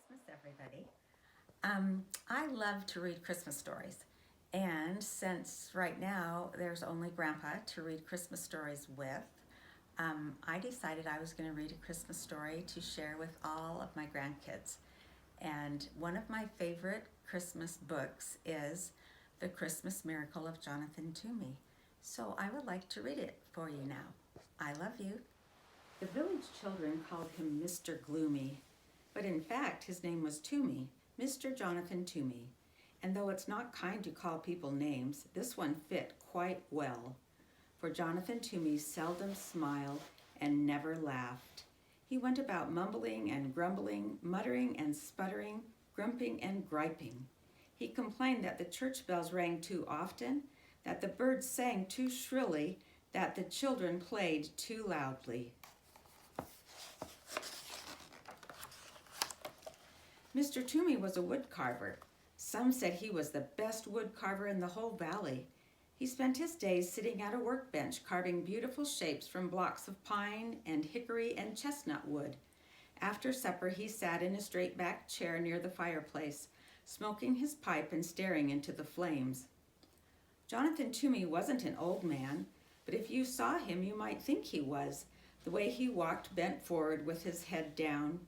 Christmas, everybody. I love to read Christmas stories. And since right now there's only Grandpa to read Christmas stories with, I decided I was going to read a Christmas story to share with all of my grandkids. And one of my favorite Christmas books is The Christmas Miracle of Jonathan Toomey. So I would like to read it for you now. I love you. The village children called him Mr. Gloomy, but in fact his name was Toomey, Mr. Jonathan Toomey. And though it's not kind to call people names, this one fit quite well. For Jonathan Toomey seldom smiled and never laughed. He went about mumbling and grumbling, muttering and sputtering, grumping and griping. He complained that the church bells rang too often, that the birds sang too shrilly, that the children played too loudly. Mr. Toomey was a wood carver. Some said he was the best wood carver in the whole valley. He spent his days sitting at a workbench carving beautiful shapes from blocks of pine and hickory and chestnut wood. After supper, he sat in a straight-backed chair near the fireplace, smoking his pipe and staring into the flames. Jonathan Toomey wasn't an old man, but if you saw him, you might think he was. The way he walked bent forward with his head down.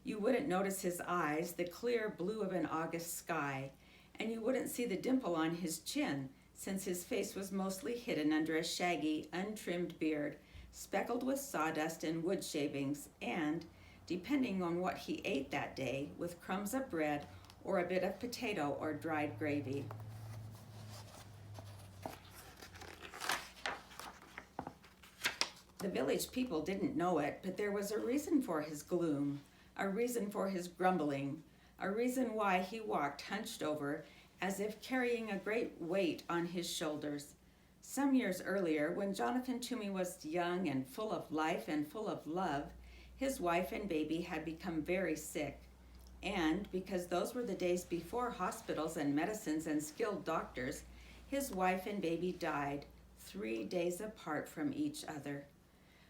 You wouldn't notice his eyes, the clear blue of an August sky, and you wouldn't see the dimple on his chin, since his face was mostly hidden under a shaggy, untrimmed beard, speckled with sawdust and wood shavings, and, depending on what he ate that day, with crumbs of bread or a bit of potato or dried gravy. The village people didn't know it, but there was a reason for his gloom, a reason for his grumbling, a reason why he walked hunched over as if carrying a great weight on his shoulders. Some years earlier, when Jonathan Toomey was young and full of life and full of love, his wife and baby had become very sick. And because those were the days before hospitals and medicines and skilled doctors, his wife and baby died 3 days apart from each other.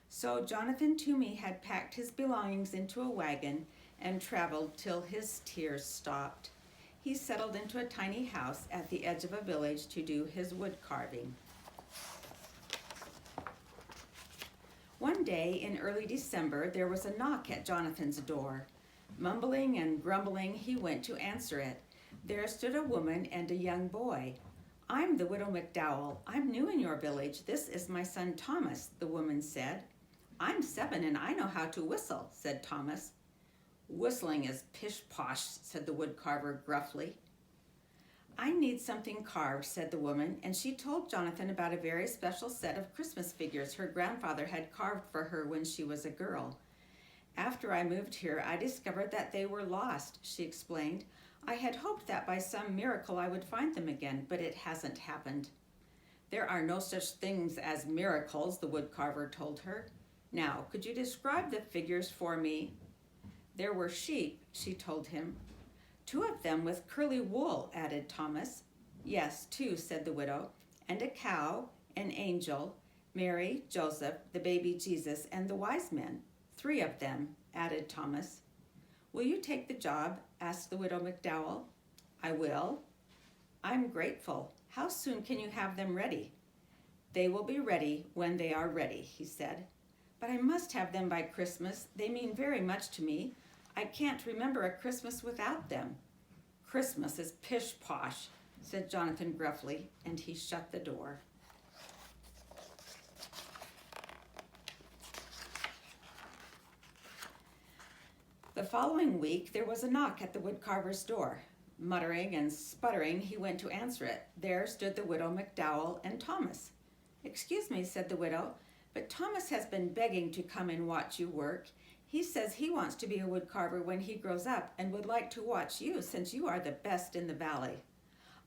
So Jonathan Toomey had packed his belongings into a wagon and traveled till his tears stopped. He settled into a tiny house at the edge of a village to do his wood carving. One day in early December, there was a knock at Jonathan's door. Mumbling and grumbling, he went to answer it. There stood a woman and a young boy. "I'm the widow McDowell. I'm new in your village. This is my son Thomas," the woman said. "I'm 7 and I know how to whistle," said Thomas. "Whistling is pish-posh," said the woodcarver gruffly. "I need something carved," said the woman, and she told Jonathan about a very special set of Christmas figures her grandfather had carved for her when she was a girl. "After I moved here, I discovered that they were lost," she explained. "I had hoped that by some miracle I would find them again, but it hasn't happened." "There are no such things as miracles," the woodcarver told her. "Now, could you describe the figures for me?" "There were sheep," she told him. "2 of them with curly wool," added Thomas. "Yes, 2, said the widow, "and a cow, an angel, Mary, Joseph, the baby Jesus, and the wise men. 3 of them," added Thomas. "Will you take the job?" asked the widow McDowell. "I will." "I'm grateful. How soon can you have them ready?" "They will be ready when they are ready," he said. "But I must have them by Christmas. They mean very much to me. I can't remember a Christmas without them." "Christmas is pish-posh," said Jonathan gruffly, and he shut the door. The following week, there was a knock at the woodcarver's door. Muttering and sputtering, he went to answer it. There stood the widow McDowell and Thomas. "Excuse me," said the widow, "but Thomas has been begging to come and watch you work. He says he wants to be a woodcarver when he grows up and would like to watch you since you are the best in the valley."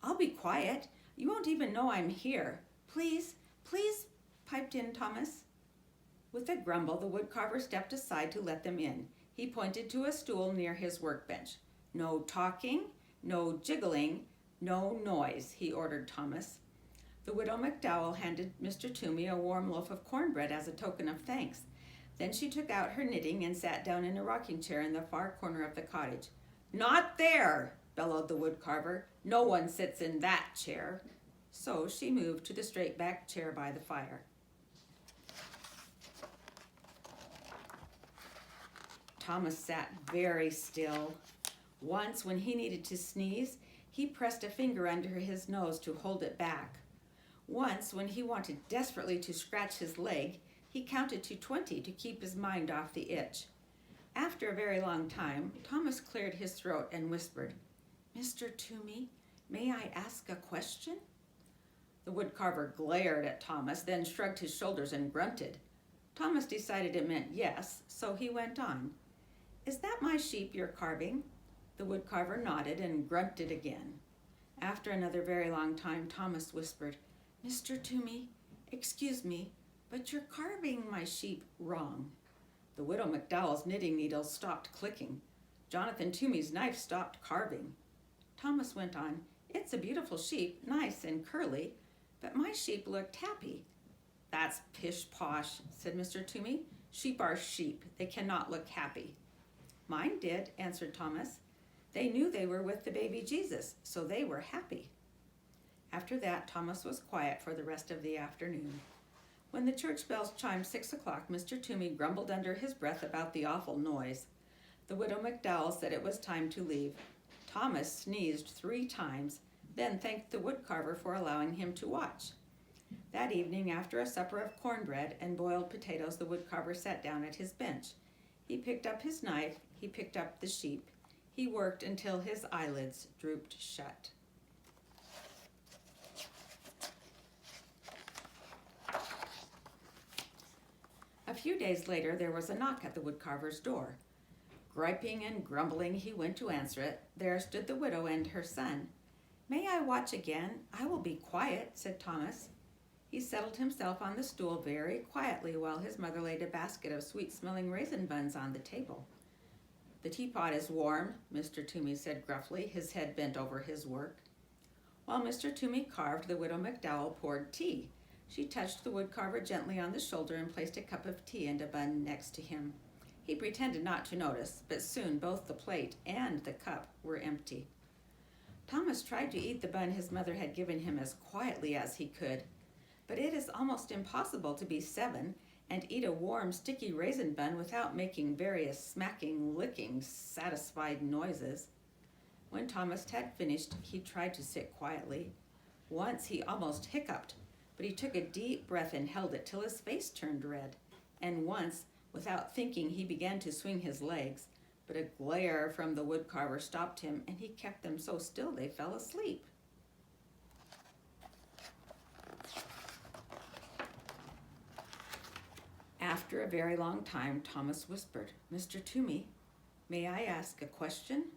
"I'll be quiet. You won't even know I'm here. Please, please," piped in Thomas. With a grumble, the woodcarver stepped aside to let them in. He pointed to a stool near his workbench. "No talking, no jiggling, no noise," he ordered Thomas. The widow McDowell handed Mr. Toomey a warm loaf of cornbread as a token of thanks. Then she took out her knitting and sat down in a rocking chair in the far corner of the cottage. "Not there," bellowed the woodcarver. "No one sits in that chair." So she moved to the straight-backed chair by the fire. Thomas sat very still. Once, when he needed to sneeze, he pressed a finger under his nose to hold it back. Once, when he wanted desperately to scratch his leg, he counted to 20 to keep his mind off the itch. After a very long time, Thomas cleared his throat and whispered, "Mr. Toomey, may I ask a question?" The woodcarver glared at Thomas, then shrugged his shoulders and grunted. Thomas decided it meant yes, so he went on. "Is that my sheep you're carving?" The woodcarver nodded and grunted again. After another very long time, Thomas whispered, "Mr. Toomey, excuse me, but you're carving my sheep wrong." The widow McDowell's knitting needles stopped clicking. Jonathan Toomey's knife stopped carving. Thomas went on, "It's a beautiful sheep, nice and curly, but my sheep looked happy." "That's pish-posh," said Mr. Toomey. "Sheep are sheep. They cannot look happy." "Mine did," answered Thomas. "They knew they were with the baby Jesus, so they were happy." After that, Thomas was quiet for the rest of the afternoon. When the church bells chimed 6 o'clock, Mr. Toomey grumbled under his breath about the awful noise. The widow McDowell said it was time to leave. Thomas sneezed 3 times, then thanked the woodcarver for allowing him to watch. That evening, after a supper of cornbread and boiled potatoes, the woodcarver sat down at his bench. He picked up his knife, he picked up the sheep. He worked until his eyelids drooped shut. A few days later, there was a knock at the woodcarver's door. Griping and grumbling, he went to answer it. There stood the widow and her son. "May I watch again? I will be quiet," said Thomas. He settled himself on the stool very quietly while his mother laid a basket of sweet-smelling raisin buns on the table. "The teapot is warm," Mr. Toomey said gruffly, his head bent over his work. While Mr. Toomey carved, the widow McDowell poured tea. She touched the woodcarver gently on the shoulder and placed a cup of tea and a bun next to him. He pretended not to notice, but soon both the plate and the cup were empty. Thomas tried to eat the bun his mother had given him as quietly as he could, but it is almost impossible to be 7 and eat a warm, sticky raisin bun without making various smacking, licking, satisfied noises. When Thomas had finished, he tried to sit quietly. Once he almost hiccuped, but he took a deep breath and held it till his face turned red. And once, without thinking, he began to swing his legs, but a glare from the woodcarver stopped him, and he kept them so still they fell asleep. After a very long time, Thomas whispered, "Mr. Toomey, may I ask a question?"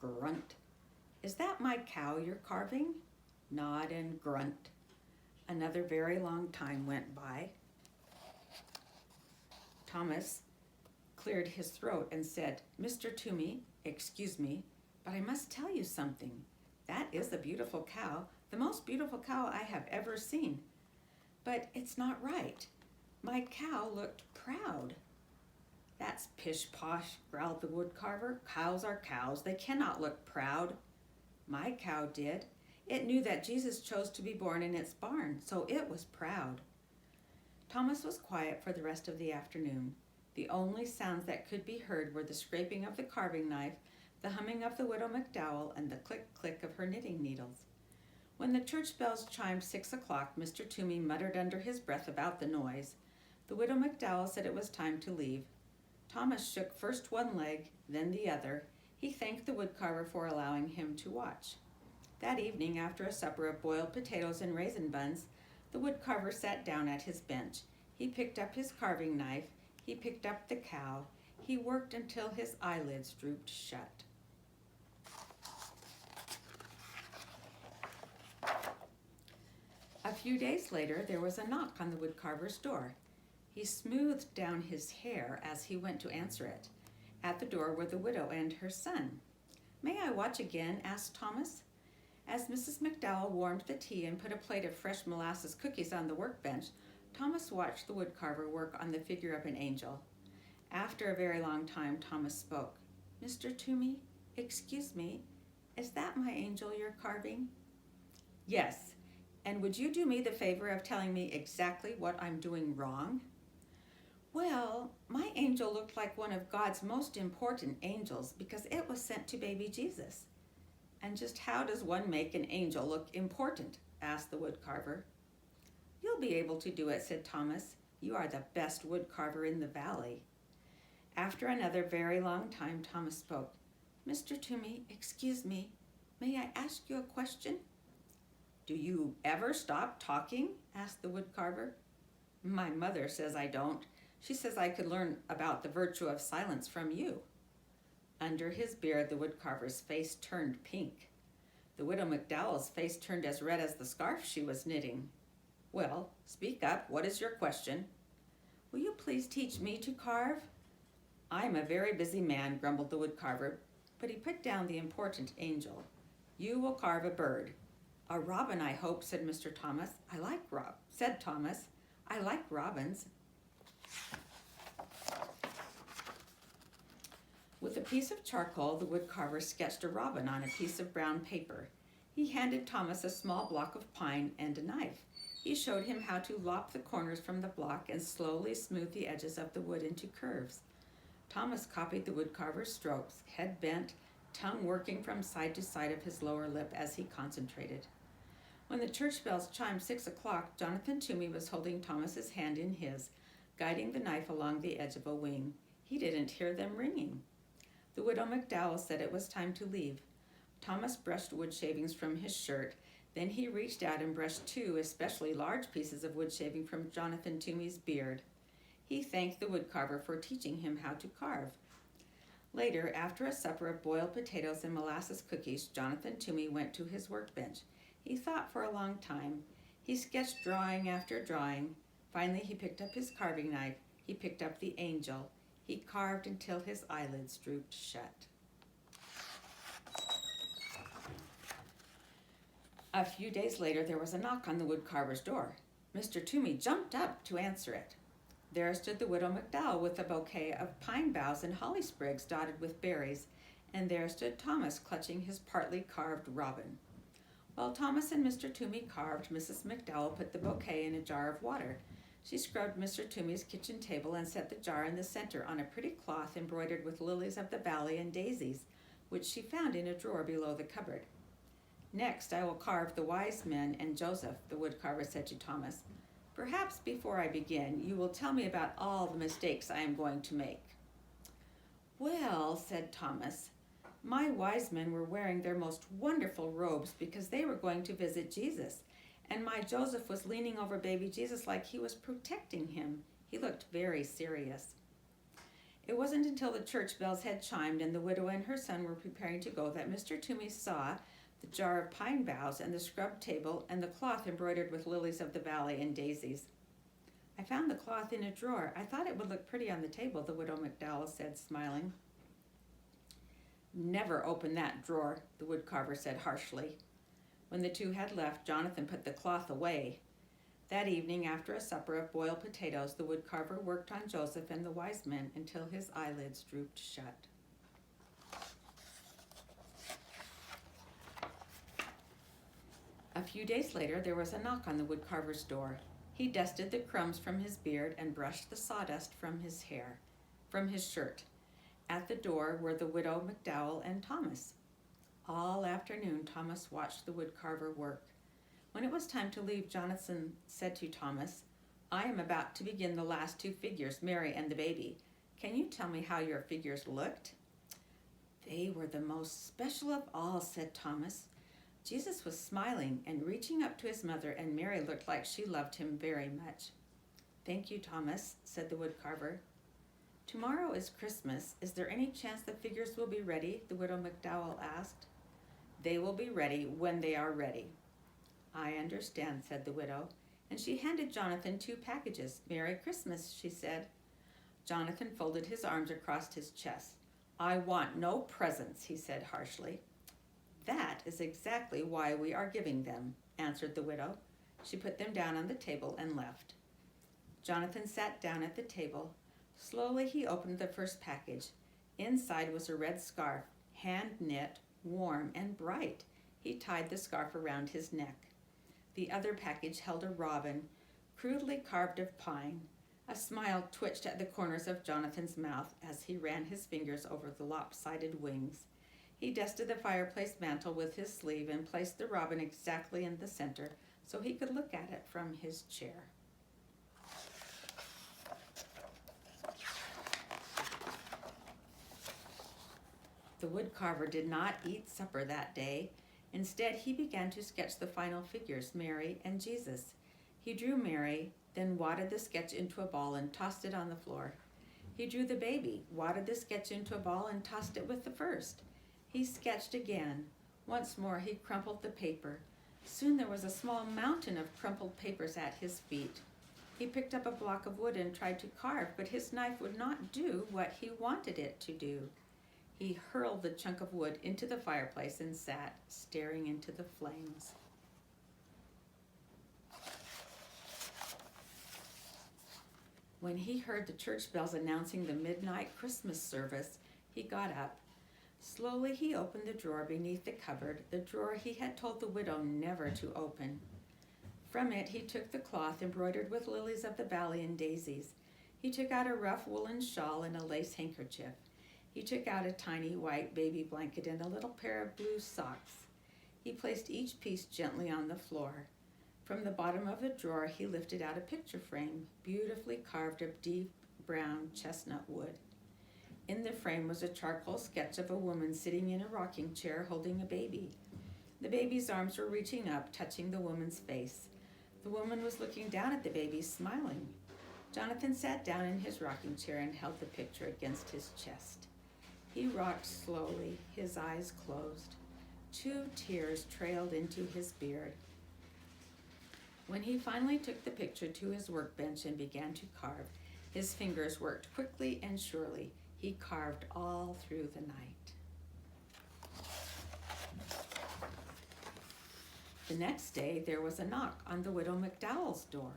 Grunt. "Is that my cow you're carving?" Nod and grunt. Another very long time went by. Thomas cleared his throat and said, "Mr. Toomey, excuse me, but I must tell you something. That is a beautiful cow, the most beautiful cow I have ever seen. But it's not right. My cow looked proud." "That's pish-posh," growled the woodcarver. "Cows are cows. They cannot look proud." "My cow did. It knew that Jesus chose to be born in its barn, so it was proud." Thomas was quiet for the rest of the afternoon. The only sounds that could be heard were the scraping of the carving knife, the humming of the widow McDowell, and the click-click of her knitting needles. When the church bells chimed 6 o'clock, Mr. Toomey muttered under his breath about the noise. The widow McDowell said it was time to leave. Thomas shook first one leg, then the other. He thanked the woodcarver for allowing him to watch. That evening, after a supper of boiled potatoes and raisin buns, the woodcarver sat down at his bench. He picked up his carving knife. He picked up the cow. He worked until his eyelids drooped shut. A few days later, there was a knock on the woodcarver's door. He smoothed down his hair as he went to answer it. At the door were the widow and her son. "May I watch again?" asked Thomas. As Mrs. McDowell warmed the tea and put a plate of fresh molasses cookies on the workbench, Thomas watched the woodcarver work on the figure of an angel. After a very long time, Thomas spoke. "Mr. Toomey, "Excuse me, is that my angel you're carving?" "Yes, and would you do me the favor of telling me exactly what I'm doing wrong?" "Well, my angel looked like one of God's most important angels because it was sent to baby Jesus." "And just how does one make an angel look important?" asked the woodcarver. "You'll be able to do it," said Thomas. "You are the best woodcarver in the valley." After another very long time, Thomas spoke. "Mr. Toomey, excuse me, may I ask you a question?" "Do you ever stop talking?" asked the woodcarver. "My mother says I don't. She says I could learn about the virtue of silence from you." Under his beard, the woodcarver's face turned pink. The widow McDowell's face turned as red as the scarf she was knitting. "Well, speak up. What is your question?" "Will you please teach me to carve?" "I'm a very busy man," grumbled the woodcarver, but he put down the important angel. "You will carve a bird." "A robin, I hope," said Mr. Thomas. Said Thomas. "I like robins." With a piece of charcoal, the woodcarver sketched a robin on a piece of brown paper. He handed Thomas a small block of pine and a knife. He showed him how to lop the corners from the block and slowly smooth the edges of the wood into curves. Thomas copied the woodcarver's strokes, head bent, tongue working from side to side of his lower lip as he concentrated. When the church bells chimed 6 o'clock, Jonathan Toomey was holding Thomas's hand in his, guiding the knife along the edge of a wing. He didn't hear them ringing. The widow McDowell said it was time to leave. Thomas brushed wood shavings from his shirt. Then he reached out and brushed 2 especially large pieces of wood shaving from Jonathan Toomey's beard. He thanked the woodcarver for teaching him how to carve. Later, after a supper of boiled potatoes and molasses cookies, Jonathan Toomey went to his workbench. He thought for a long time. He sketched drawing after drawing. Finally, he picked up his carving knife. He picked up the angel. He carved until his eyelids drooped shut. A few days later, there was a knock on the woodcarver's door. Mr. Toomey jumped up to answer it. There stood the widow McDowell with a bouquet of pine boughs and holly sprigs dotted with berries, and there stood Thomas clutching his partly carved robin. While Thomas and Mr. Toomey carved, Mrs. McDowell put the bouquet in a jar of water. She scrubbed Mr. Toomey's kitchen table and set the jar in the center on a pretty cloth embroidered with lilies of the valley and daisies, which she found in a drawer below the cupboard. "Next, I will carve the wise men and Joseph," the woodcarver said to Thomas. "Perhaps before I begin, you will tell me about all the mistakes I am going to make." "Well," said Thomas, "my wise men were wearing their most wonderful robes because they were going to visit Jesus. And my Joseph was leaning over baby Jesus like he was protecting him. He looked very serious." It wasn't until the church bells had chimed and the widow and her son were preparing to go that Mr. Toomey saw the jar of pine boughs and the scrubbed table and the cloth embroidered with lilies of the valley and daisies. "I found the cloth in a drawer. I thought it would look pretty on the table," the widow McDowell said, smiling. "Never open that drawer," the woodcarver said harshly. When the two had left, Jonathan put the cloth away. That evening, after a supper of boiled potatoes, the woodcarver worked on Joseph and the wise men until his eyelids drooped shut. A few days later, there was a knock on the woodcarver's door. He dusted the crumbs from his beard and brushed the sawdust from his shirt. At the door were the widow McDowell and Thomas. All afternoon, Thomas watched the woodcarver work. When it was time to leave, Jonathan said to Thomas, "I am about to begin the last 2 figures, Mary and the baby. Can you tell me how your figures looked?" "They were the most special of all," said Thomas. "Jesus was smiling and reaching up to his mother, and Mary looked like she loved him very much." "Thank you, Thomas," said the woodcarver. "Tomorrow is Christmas. Is there any chance the figures will be ready?" the widow McDowell asked. "They will be ready when they are ready." "I understand," said the widow, and she handed Jonathan 2 packages. "Merry Christmas," she said. Jonathan folded his arms across his chest. "I want no presents," he said harshly. "That is exactly why we are giving them," answered the widow. She put them down on the table and left. Jonathan sat down at the table. Slowly he opened the first package. Inside was a red scarf, hand-knit, warm, and bright. He tied the scarf around his neck. The other package held a robin, crudely carved of pine. A smile twitched at the corners of Jonathan's mouth as he ran his fingers over the lopsided wings. He dusted the fireplace mantel with his sleeve and placed the robin exactly in the center so he could look at it from his chair. The woodcarver did not eat supper that day. Instead, he began to sketch the final figures, Mary and Jesus. He drew Mary, then wadded the sketch into a ball and tossed it on the floor. He drew the baby, wadded the sketch into a ball and tossed it with the first. He sketched again. Once more he crumpled the paper. Soon there was a small mountain of crumpled papers at his feet. He picked up a block of wood and tried to carve, but his knife would not do what he wanted it to do. He hurled the chunk of wood into the fireplace and sat, staring into the flames. When he heard the church bells announcing the midnight Christmas service, he got up. Slowly he opened the drawer beneath the cupboard, the drawer he had told the widow never to open. From it he took the cloth embroidered with lilies of the valley and daisies. He took out a rough woolen shawl and a lace handkerchief. He took out a tiny white baby blanket and a little pair of blue socks. He placed each piece gently on the floor. From the bottom of the drawer, he lifted out a picture frame, beautifully carved of deep brown chestnut wood. In the frame was a charcoal sketch of a woman sitting in a rocking chair holding a baby. The baby's arms were reaching up, touching the woman's face. The woman was looking down at the baby, smiling. Jonathan sat down in his rocking chair and held the picture against his chest. He rocked slowly, his eyes closed. 2 tears trailed into his beard. When he finally took the picture to his workbench and began to carve, his fingers worked quickly and surely. He carved all through the night. The next day, there was a knock on the widow McDowell's door.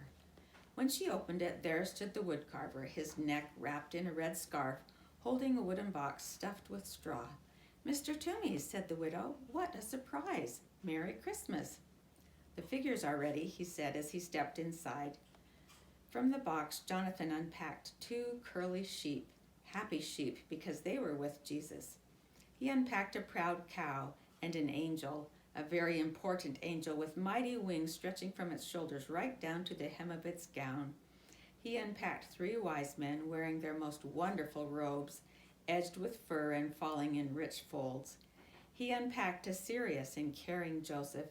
When she opened it, there stood the woodcarver, his neck wrapped in a red scarf, holding a wooden box stuffed with straw. "Mr. Toomeys," said the widow, "what a surprise! Merry Christmas." "The figures are ready," he said as he stepped inside. From the box, Jonathan unpacked 2 curly sheep, happy sheep because they were with Jesus. He unpacked a proud cow and an angel, a very important angel with mighty wings stretching from its shoulders right down to the hem of its gown. He unpacked 3 wise men wearing their most wonderful robes, edged with fur and falling in rich folds. He unpacked a serious and caring Joseph.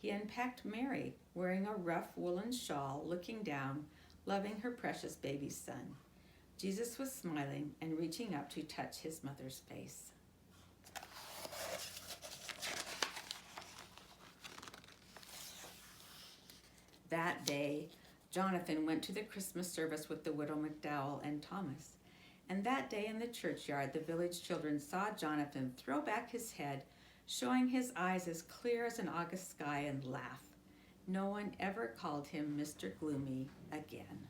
He unpacked Mary, wearing a rough woolen shawl, looking down, loving her precious baby son. Jesus was smiling and reaching up to touch his mother's face. That day, Jonathan went to the Christmas service with the widow McDowell and Thomas. And that day in the churchyard, the village children saw Jonathan throw back his head, showing his eyes as clear as an August sky, and laugh. No one ever called him Mr. Gloomy again.